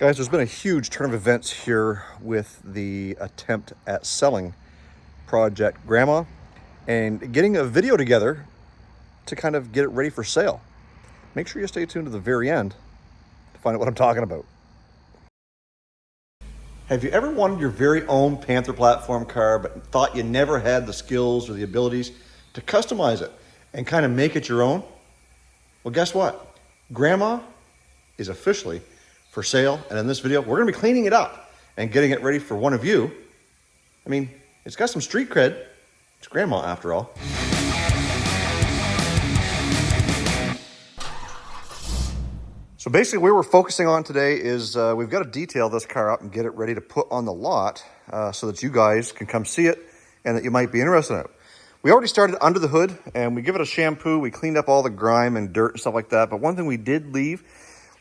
Guys, there's been a huge turn of events here with the attempt at selling Project Grandma and getting a video together to kind of get it ready for sale. Make sure you stay tuned to the very end to find out what I'm talking about. Have you ever wanted your very own Panther platform car but thought you never had the skills or the abilities to customize it and kind of make it your own? Well, guess what? Grandma is officially for sale, and in this video we're going to be cleaning it up and getting it ready for one of you. I mean, it's got some street cred. It's Grandma after all. So basically where we're focusing on today is we've got to detail this car up and get it ready to put on the lot so that you guys can come see it and that you might be interested in it. We already started under the hood and we give it a shampoo. We cleaned up all the grime and dirt and stuff like that, but one thing we did leave,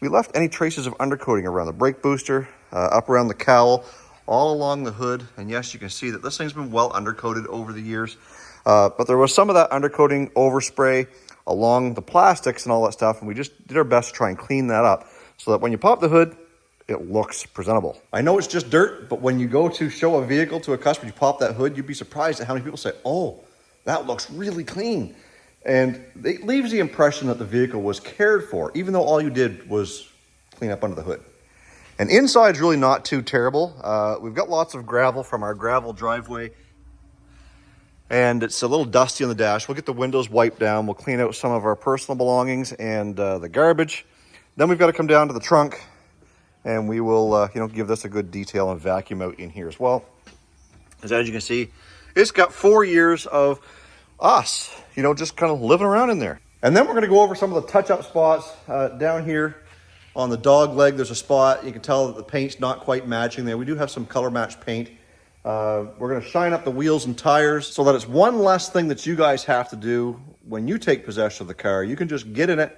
we left any traces of undercoating around the brake booster, up around the cowl, all along the hood. And yes, you can see that this thing's been well undercoated over the years. But there was some of that undercoating overspray along the plastics and all that stuff. And we just did our best to try and clean that up so that when you pop the hood, it looks presentable. I know it's just dirt, but when you go to show a vehicle to a customer, you pop that hood, you'd be surprised at how many people say, oh, that looks really clean. And it leaves the impression that the vehicle was cared for, even though all you did was clean up under the hood. And inside's really not too terrible. We've got lots of gravel from our gravel driveway, and it's a little dusty on the dash. We'll get the windows wiped down. We'll clean out some of our personal belongings and the garbage. Then we've got to come down to the trunk, and we will give this a good detail and vacuum out in here as well. As you can see, it's got 4 years of us, just kind of living around in there. And then we're going to go over some of the touch-up spots down here on the dog leg. There's a spot. You can tell that the paint's not quite matching there. We do have some color match paint. We're going to shine up the wheels and tires so that it's one less thing that you guys have to do when you take possession of the car. You can just get in it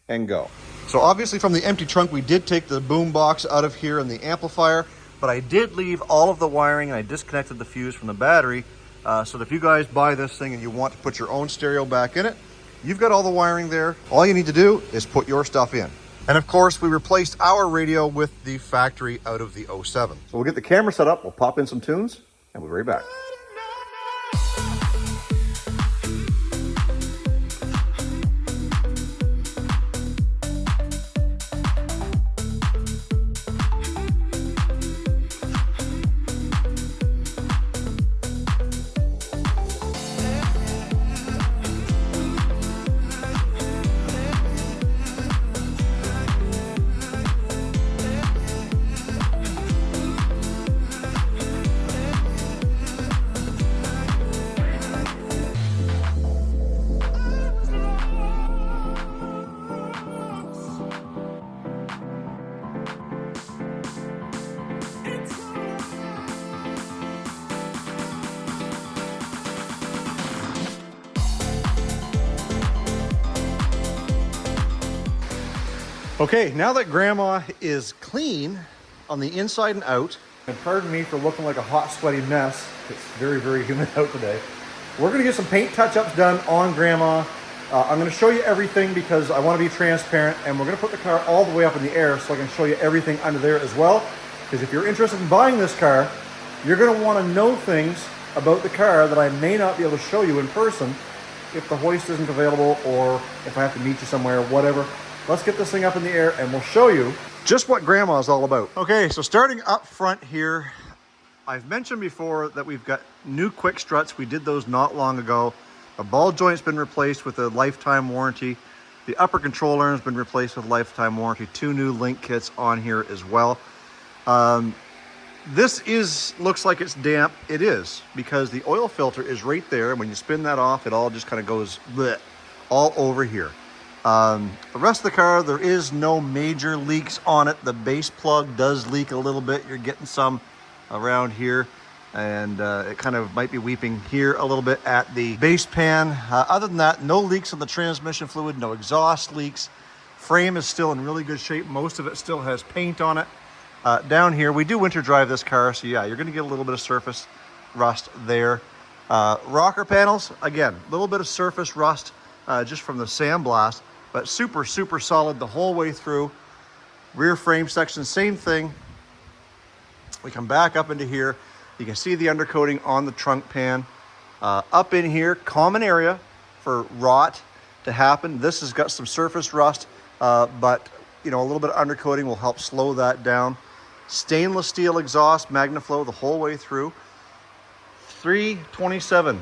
and go. So obviously from the empty trunk, we did take the boom box out of here and the amplifier, but I did leave all of the wiring and I disconnected the fuse from the battery. So that if you guys buy this thing and you want to put your own stereo back in it, you've got all the wiring there. All you need to do is put your stuff in. And of course, we replaced our radio with the factory out of the 07. So we'll get the camera set up, we'll pop in some tunes, and we'll be right back. Okay, now that Grandma is clean on the inside and out, and pardon me for looking like a hot, sweaty mess. It's very, very humid out today. We're gonna get some paint touch-ups done on Grandma. I'm gonna show you everything because I wanna be transparent, and we're gonna put the car all the way up in the air so I can show you everything under there as well. Because if you're interested in buying this car, you're gonna wanna know things about the car that I may not be able to show you in person if the hoist isn't available or if I have to meet you somewhere, whatever. Let's get this thing up in the air and we'll show you just what Grandma is all about. Okay, so starting up front here, I've mentioned before that we've got new quick struts. We did those not long ago. The ball joint's been replaced with a lifetime warranty. The upper controller has been replaced with lifetime warranty. 2 new link kits on here as well. This looks like it's damp. It is, because the oil filter is right there. And when you spin that off, it all just kind of goes bleh, all over here. The rest of the car, there is no major leaks on it. The base plug does leak a little bit. You're getting some around here, and it kind of might be weeping here a little bit at the base pan. Other than that, no leaks on the transmission fluid, no exhaust leaks. Frame is still in really good shape. Most of it still has paint on it. Down here, we do winter drive this car, so yeah, you're going to get a little bit of surface rust there. Rocker panels, again, a little bit of surface rust just from the sandblast, but super, super solid the whole way through. Rear frame section, same thing. We come back up into here. You can see the undercoating on the trunk pan. Up in here, common area for rot to happen. This has got some surface rust, but you know, a little bit of undercoating will help slow that down. Stainless steel exhaust, MagnaFlow the whole way through. 327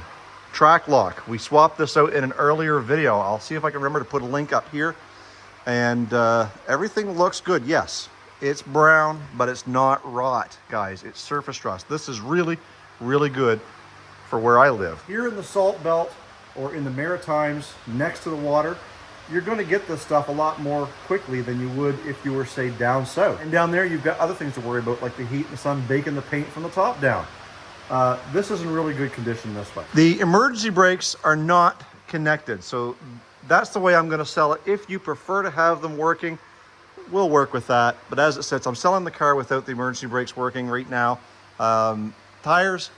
track lock. We swapped this out in an earlier video. I'll see if I can remember to put a link up here. And everything looks good. Yes, it's brown, but it's not rot, guys. It's surface rust. This is really, really good for where I live. Here in the Salt Belt or in the Maritimes next to the water, you're going to get this stuff a lot more quickly than you would if you were, say, down south. And down there, you've got other things to worry about, like the heat and the sun baking the paint from the top down. This is in really good condition this way. The emergency brakes are not connected, so that's the way I'm going to sell it. If you prefer to have them working, we'll work with that. But as it sits, I'm selling the car without the emergency brakes working right now. Tires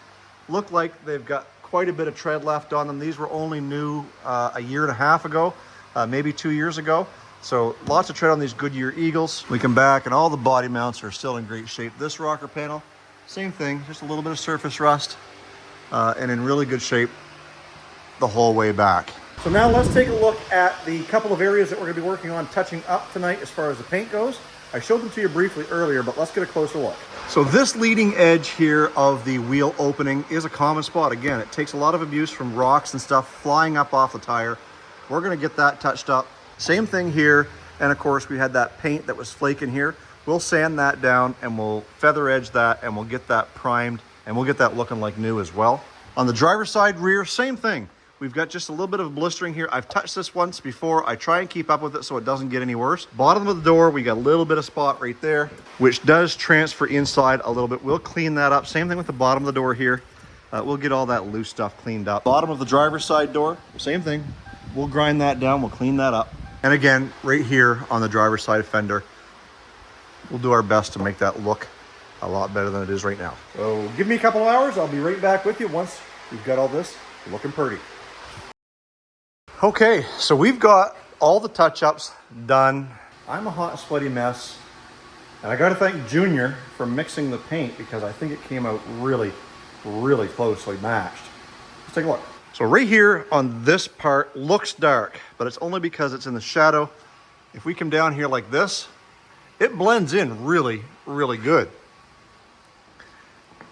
look like they've got quite a bit of tread left on them. These were only new a year and a half ago, maybe 2 years ago. So lots of tread on these Goodyear Eagles. We come back and all the body mounts are still in great shape. This rocker panel, same thing, just a little bit of surface rust and in really good shape the whole way back. So now let's take a look at the couple of areas that we're going to be working on touching up tonight as far as the paint goes. I showed them to you briefly earlier, but let's get a closer look. So this leading edge here of the wheel opening is a common spot. Again, it takes a lot of abuse from rocks and stuff flying up off the tire. We're going to get that touched up. Same thing here. And of course, we had that paint that was flaking here. We'll sand that down and we'll feather edge that and we'll get that primed and we'll get that looking like new as well. On the driver's side rear, same thing. We've got just a little bit of blistering here. I've touched this once before. I try and keep up with it so it doesn't get any worse. Bottom of the door, we got a little bit of spot right there, which does transfer inside a little bit. We'll clean that up. Same thing with the bottom of the door here. We'll get all that loose stuff cleaned up. Bottom of the driver's side door, same thing. We'll grind that down. We'll clean that up. And again, right here on the driver's side fender, we'll do our best to make that look a lot better than it is right now. So give me a couple of hours. I'll be right back with you once we've got all this looking pretty. Okay, so we've got all the touch-ups done. I'm a hot, sweaty mess. And I gotta thank Junior for mixing the paint because I think it came out really, really closely matched. Let's take a look. So right here on this part looks dark, but it's only because it's in the shadow. If we come down here like this, it blends in really, really good.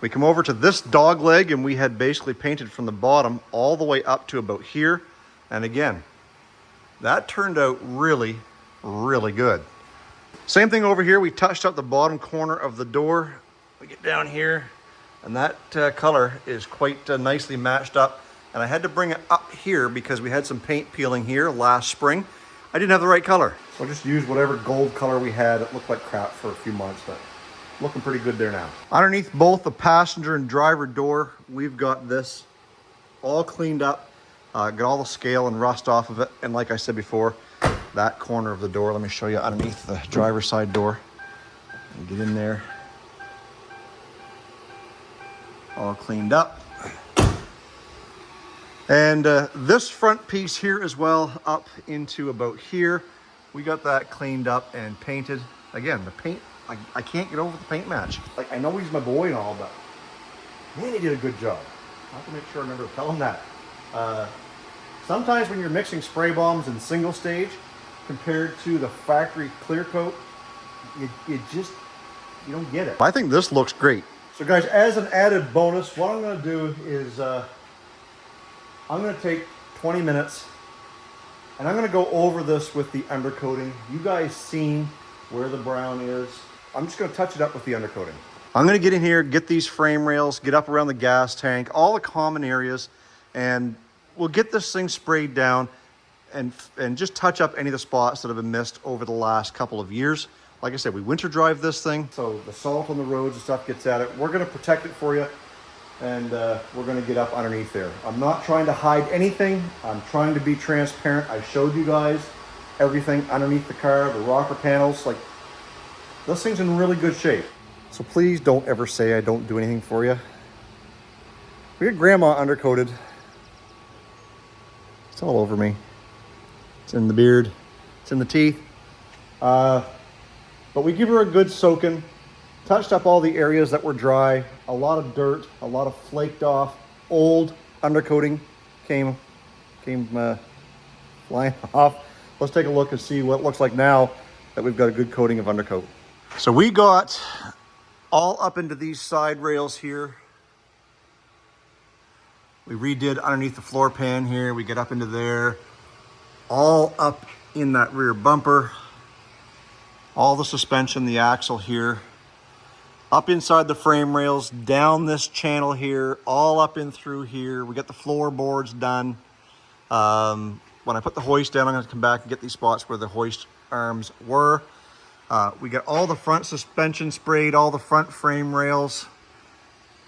We come over to this dog leg and we had basically painted from the bottom all the way up to about here. And again, that turned out really, really good. Same thing over here. We touched up the bottom corner of the door. We get down here and that color is quite nicely matched up. And I had to bring it up here because we had some paint peeling here last spring. I didn't have the right color. So I just used whatever gold color we had. It looked like crap for a few months, but looking pretty good there now. Underneath both the passenger and driver door, we've got this all cleaned up. Got all the scale and rust off of it. And like I said before, that corner of the door, let me show you underneath the driver's side door. Get in there. All cleaned up. And this front piece here as well, up into about here. We got that cleaned up and painted. Again, the paint, I can't get over the paint match. Like, I know he's my boy and all, but man, he did a good job. I have to make sure I remember to tell him that. Sometimes when you're mixing spray bombs in single stage compared to the factory clear coat, you don't get it. I think this looks great. So guys, as an added bonus, what I'm going to do is I'm going to take 20 minutes and I'm going to go over this with the undercoating. You guys seen where the brown is. I'm just going to touch it up with the undercoating. I'm going to get in here, get these frame rails, get up around the gas tank, all the common areas, and we'll get this thing sprayed down and just touch up any of the spots that have been missed over the last couple of years. Like I said, we winter drive this thing, so the salt on the roads and stuff gets at it. We're going to protect it for you, and we're going to get up underneath there. I'm not trying to hide anything. I'm trying to be transparent. I showed you guys everything underneath the car, the rocker panels. Like, this thing's in really good shape. So please don't ever say I don't do anything for you. We had Grandma undercoated. It's all over me. It's in the beard. It's in the teeth. But But we give her a good soaking, touched up all the areas that were dry, a lot of dirt, a lot of flaked off, old undercoating came flying off. Let's take a look and see what it looks like now that we've got a good coating of undercoat. So we got all up into these side rails here. We redid underneath the floor pan here. We get up into there, all up in that rear bumper, all the suspension, the axle here, up inside the frame rails, down this channel here, all up in through here. We got the floorboards done. When I put the hoist down, I'm going to come back and get these spots where the hoist arms were. We got all the front suspension sprayed, all the front frame rails,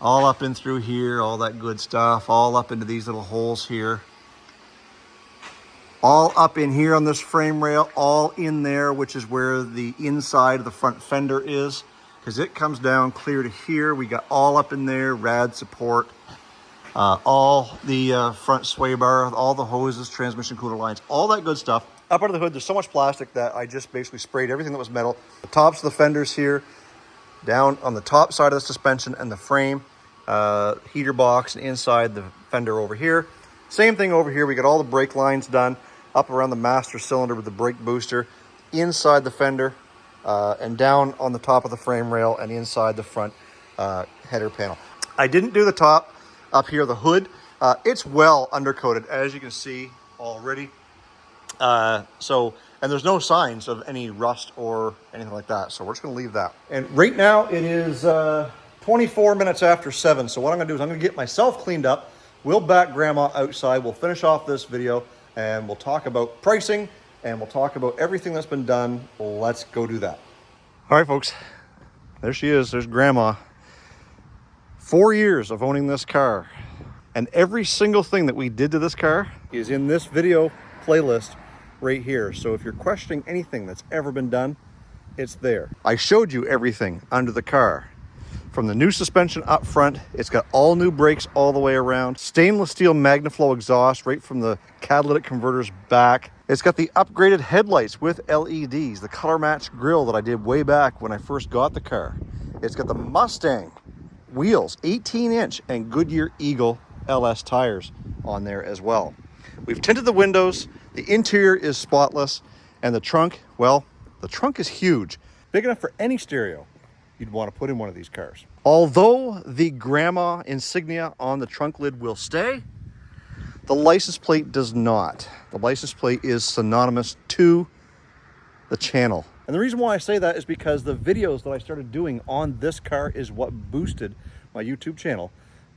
all up in through here, all that good stuff, all up into these little holes here. All up in here on this frame rail, all in there, which is where the inside of the front fender is, because it comes down clear to here. We got all up in there, rad support, all the front sway bar, all the hoses, transmission cooler lines, all that good stuff. Up under the hood, there's so much plastic that I just basically sprayed everything that was metal. The tops of the fenders here, down on the top side of the suspension and the frame, heater box, and inside the fender over here. Same thing over here. We got all the brake lines done, up around the master cylinder with the brake booster, inside the fender, and down on the top of the frame rail and inside the front header panel. I didn't do the top up here, the hood. It's well undercoated, as you can see already. And there's no signs of any rust or anything like that. So we're just going to leave that. And right now it is 24 minutes after 7. So what I'm going to do is I'm going to get myself cleaned up. We'll back Grandma outside. We'll finish off this video and we'll talk about pricing and we'll talk about everything that's been done. Let's go do that. All right, folks, there she is. There's Grandma. 4 years of owning this car. And every single thing that we did to this car is in this video playlist right here. So if you're questioning anything that's ever been done, it's there. I showed you everything under the car. From the new suspension up front, it's got all new brakes all the way around, stainless steel MagnaFlow exhaust right from the catalytic converters back. It's got the upgraded headlights with LEDs, the color match grille that I did way back when I first got the car. It's got the Mustang wheels, 18-inch, and Goodyear Eagle LS tires on there as well. We've tinted the windows, the interior is spotless, and the trunk, well, the trunk is huge. Big enough for any stereo you'd want to put in one of these cars. Although the Grandma insignia on the trunk lid will stay, the license plate does not. The license plate is synonymous to the channel. And the reason why I say that is because the videos that I started doing on this car is what boosted my YouTube channel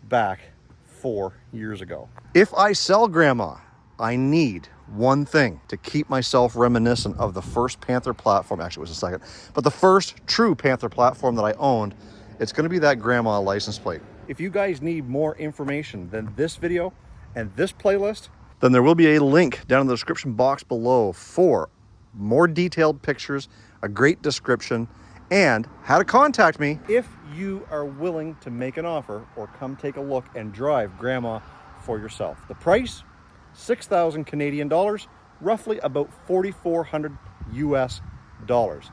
back 4 years ago. If I sell Grandma, I need one thing to keep myself reminiscent of the first Panther platform. Actually, it was the second, but the first true Panther platform that I owned. It's going to be that Grandma license plate. If you guys need more information than this video and this playlist, then there will be a link down in the description box below for more detailed pictures, a great description, and how to contact me if you are willing to make an offer or come take a look and drive Grandma for yourself. The price, 6,000 Canadian dollars, roughly about 4,400 US dollars.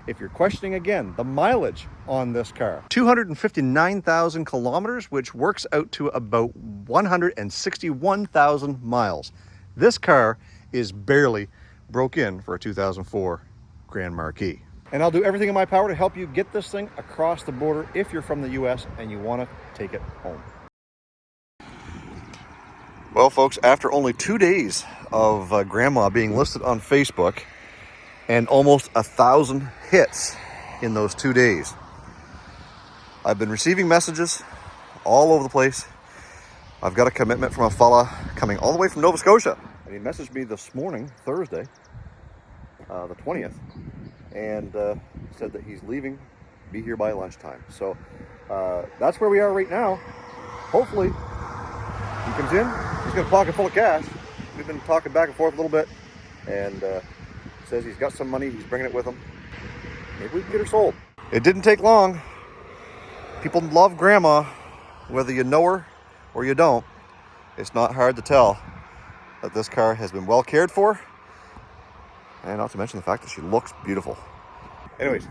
If you're questioning again, the mileage on this car, 259,000 kilometers, which works out to about 161,000 miles. This car is barely broke in for a 2004 Grand Marquis. And I'll do everything in my power to help you get this thing across the border if you're from the US and you want to take it home. Well, folks, after only 2 days of Grandma being listed on Facebook and almost 1,000 hits in those 2 days, I've been receiving messages all over the place. I've got a commitment from a fella coming all the way from Nova Scotia. And he messaged me this morning, Thursday, the 20th, and said that he's leaving, be here by lunchtime. So that's where we are right now. Hopefully, he comes in, he's got a pocket full of cash. We've been talking back and forth a little bit, and says he's got some money, he's bringing it with him. Maybe we can get her sold. It didn't take long. People love Grandma, whether you know her or you don't. It's not hard to tell that this car has been well cared for, and not to mention the fact that she looks beautiful. Anyways,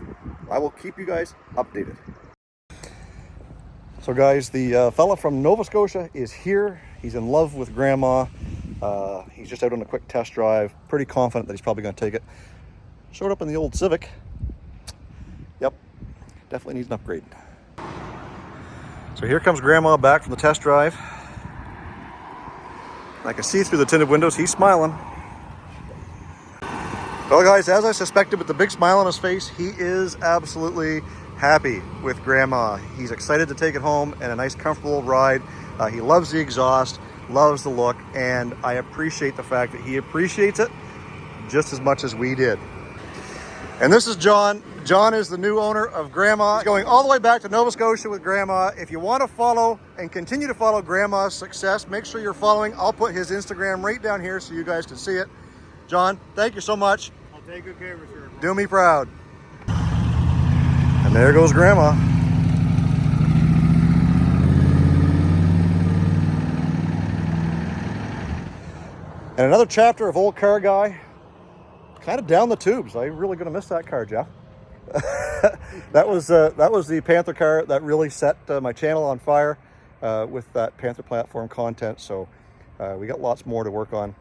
I will keep you guys updated. So guys, the fella from Nova Scotia is here. He's in love with Grandma. He's just out on a quick test drive. Pretty confident that he's probably going to take it. Showed up in the old Civic. Yep, definitely needs an upgrade. So here comes Grandma back from the test drive. I can see through the tinted windows, he's smiling. Well guys, as I suspected, with the big smile on his face, he is absolutely happy with Grandma. He's excited to take it home and a nice comfortable ride. He loves the exhaust, loves the look, and I appreciate the fact that he appreciates it just as much as we did. And this is John. John is the new owner of Grandma. He's going all the way back to Nova Scotia with Grandma. If you want to follow and continue to follow Grandma's success, make sure you're following. I'll put his Instagram right down here so you guys can see it. John, thank you so much. I'll take good care of you, sir. Do me proud. And there goes Grandma. And another chapter of Olde Carr Guy. Kind of down the tubes. I'm really going to miss that car, Jeff. that was the Panther car that really set my channel on fire with that Panther platform content. So we got lots more to work on,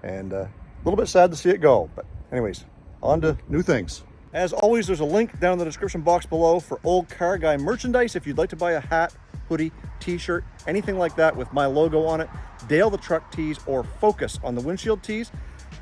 and a little bit sad to see it go. But anyways, on to new things. As always, there's a link down in the description box below for Olde Carr Guy merchandise. If you'd like to buy a hat, hoodie, t-shirt, anything like that with my logo on it, Dale the Truck tees, or Focus on the windshield tees,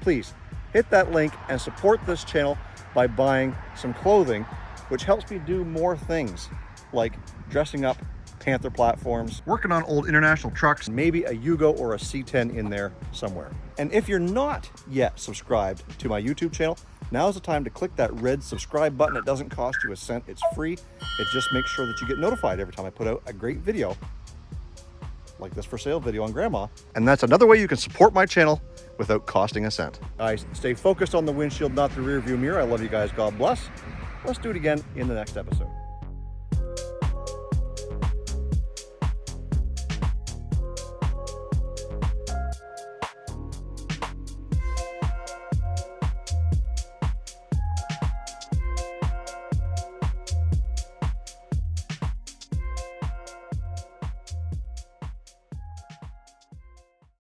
please hit that link and support this channel by buying some clothing, which helps me do more things like dressing up Panther platforms, working on old international trucks, maybe a Yugo or a C10 in there somewhere. And if you're not yet subscribed to my YouTube channel, now's the time to click that red subscribe button. It doesn't cost you a cent. It's free. It just makes sure that you get notified every time I put out a great video like this for sale video on Grandma. And that's another way you can support my channel without costing a cent. Guys, stay focused on the windshield, not the rear view mirror. I love you guys. God bless. Let's do it again in the next episode.